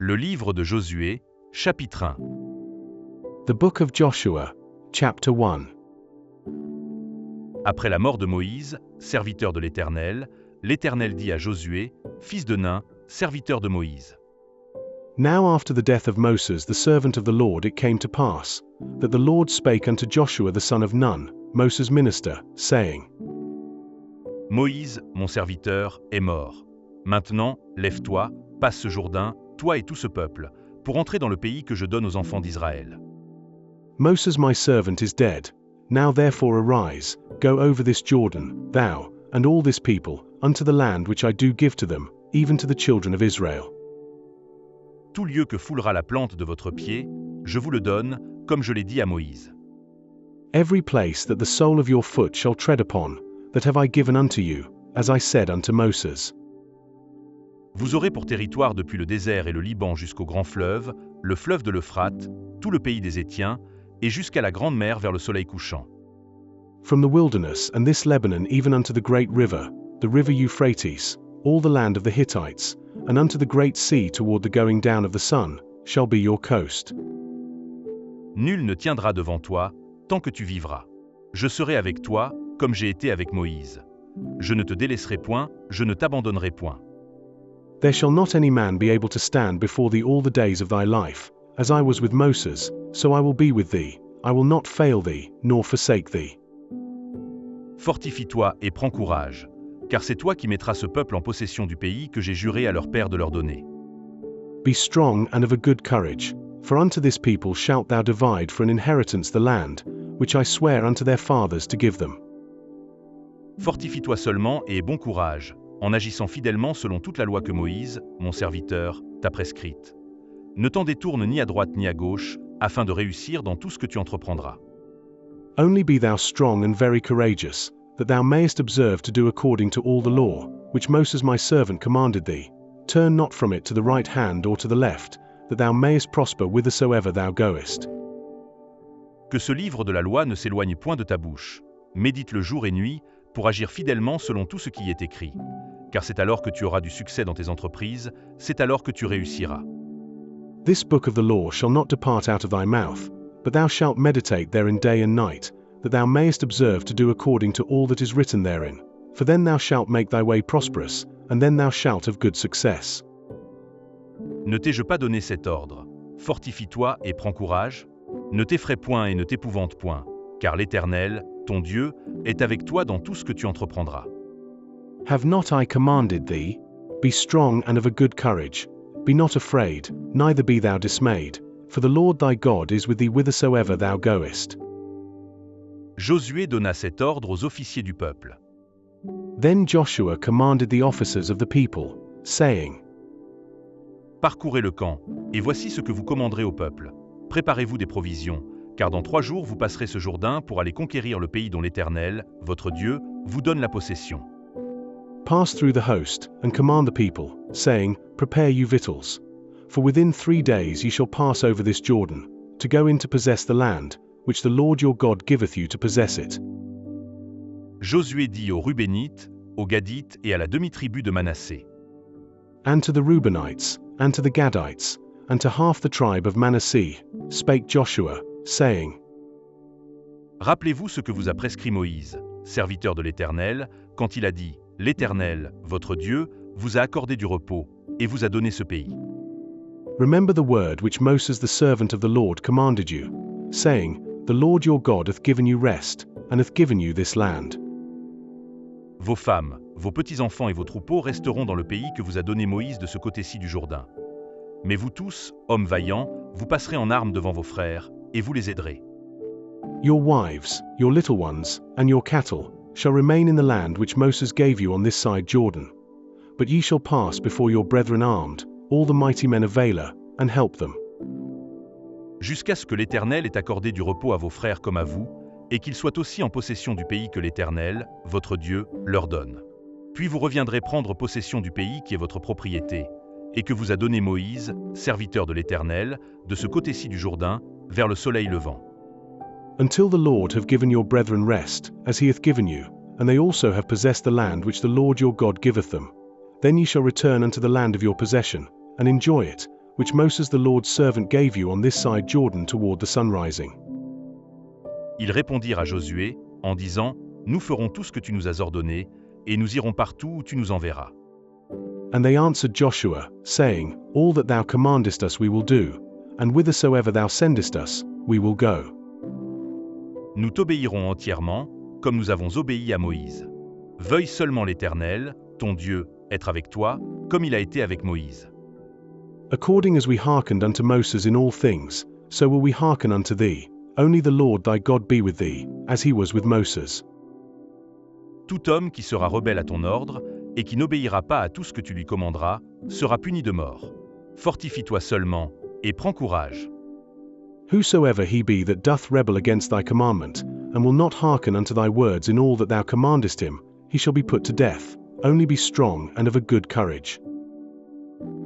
Le livre de Josué, chapitre 1. The book of Joshua, chapter 1. Après la mort de Moïse, serviteur de l'Éternel, l'Éternel dit à Josué, fils de Nun, serviteur de Moïse. Now after the death of Moses the servant of the Lord it came to pass, that the Lord spake unto Joshua the son of Nun, Moses' minister, saying, Moïse, mon serviteur, est mort. Maintenant, lève-toi, passe ce Jourdain, toi et tout ce peuple, pour entrer dans le pays que je donne aux enfants d'Israël. Moses my servant is dead. Now therefore arise, go over this Jordan, thou, and all this people, unto the land which I do give to them, even to the children of Israel. Tout lieu que foulera la plante de votre pied, je vous le donne, comme je l'ai dit à Moïse. Every place that the sole of your foot shall tread upon, that have I given unto you, as I said unto Moses. Vous aurez pour territoire depuis le désert et le Liban jusqu'au grand fleuve, le fleuve de l'Euphrate, tout le pays des Hétiens, et jusqu'à la grande mer vers le soleil couchant. From the wilderness and this Lebanon even unto the great river Euphrates, all the land of the Hittites, and unto the great sea toward the going down of the sun, shall be your coast. Nul ne tiendra devant toi, tant que tu vivras. Je serai avec toi, comme j'ai été avec Moïse. Je ne te délaisserai point, je ne t'abandonnerai point. There shall not any man be able to stand before thee all the days of thy life, as I was with Moses, so I will be with thee, I will not fail thee, nor forsake thee. Fortifie-toi et prends courage, car c'est toi qui mettras ce peuple en possession du pays que j'ai juré à leur père de leur donner. Be strong and of a good courage, for unto this people shalt thou divide for an inheritance the land, which I swear unto their fathers to give them. Fortifie-toi seulement et aie bon courage, en agissant fidèlement selon toute la loi que Moïse, mon serviteur, t'a prescrite. Ne t'en détourne ni à droite ni à gauche, afin de réussir dans tout ce que tu entreprendras. Only be thou strong and very courageous, that thou mayest observe to do according to all the law, which Moses my servant commanded thee. Turn not from it to the right hand or to the left, that thou mayest prosper whithersoever thou goest. Que ce livre de la loi ne s'éloigne point de ta bouche. Médite-le jour et nuit, pour agir fidèlement selon tout ce qui y est écrit. Car c'est alors que tu auras du succès dans tes entreprises, c'est alors que tu réussiras. This book of the law shall not depart out of thy mouth, but thou shalt meditate therein day and night, that thou mayest observe to do according to all that is written therein. For then thou shalt make thy way prosperous, and then thou shalt have good success. Ne t'ai-je pas donné cet ordre? Fortifie-toi et prends courage. Ne t'effraie point et ne t'épouvante point, car l'Éternel, ton Dieu, est avec toi dans tout ce que tu entreprendras. Have not I commanded thee? Be strong and of a good courage. Be not afraid, neither be thou dismayed, for the Lord thy God is with thee whithersoever thou goest. Josué donna cet ordre aux officiers du peuple. Then Joshua commanded the officers of the people, saying, Parcourez le camp, et voici ce que vous commanderez au peuple. Préparez-vous des provisions, car dans 3 jours vous passerez ce Jourdain pour aller conquérir le pays dont l'Éternel, votre Dieu, vous donne la possession. Pass through the host, and command the people, saying, Prepare you victuals. For within 3 days ye shall pass over this Jordan, to go in to possess the land, which the Lord your God giveth you to possess it. Josué dit aux Rubénites, aux Gadites et à la demi-tribu de Manassé. And to the Reubenites, and to the Gadites, and to half the tribe of Manasseh, spake Joshua, saying, Rappelez-vous ce que vous a prescrit Moïse, serviteur de l'Éternel, quand il a dit, L'Éternel, votre Dieu, vous a accordé du repos, et vous a donné ce pays. Remember the word which Moses the servant of the Lord commanded you, saying, The Lord your God hath given you rest, and hath given you this land. Vos femmes, vos petits-enfants et vos troupeaux resteront dans le pays que vous a donné Moïse de ce côté-ci du Jourdain. Mais vous tous, hommes vaillants, vous passerez en armes devant vos frères, et vous les aiderez. Your wives, your little ones, and your cattle, shall remain in the land which Moses gave you on this side Jordan. But ye shall pass before your brethren armed, all the mighty men of valor, and help them. Jusqu'à ce que l'Éternel ait accordé du repos à vos frères comme à vous, et qu'ils soient aussi en possession du pays que l'Éternel, votre Dieu, leur donne. Puis vous reviendrez prendre possession du pays qui est votre propriété, et que vous a donné Moïse, serviteur de l'Éternel, de ce côté-ci du Jourdain, vers le soleil levant. Until the Lord have given your brethren rest, as he hath given you, and they also have possessed the land which the Lord your God giveth them. Then ye shall return unto the land of your possession, and enjoy it, which Moses the Lord's servant gave you on this side Jordan toward the sun rising. Ils répondirent à Josué, en disant, Nous ferons tout ce que tu nous as ordonné, et nous irons partout où tu nous enverras. And they answered Joshua, saying, All that thou commandest us we will do, and whithersoever thou sendest us, we will go. Nous t'obéirons entièrement, comme nous avons obéi à Moïse. Veuille seulement l'Éternel, ton Dieu, être avec toi, comme il a été avec Moïse. According as we hearkened unto Moses in all things, so will we hearken unto thee, only the Lord thy God be with thee, as he was with Moses. Tout homme qui sera rebelle à ton ordre, et qui n'obéira pas à tout ce que tu lui commanderas, sera puni de mort. Fortifie-toi seulement, et prends courage. Whosoever he be that doth rebel against thy commandment, and will not hearken unto thy words in all that thou commandest him, he shall be put to death. Only be strong and of a good courage.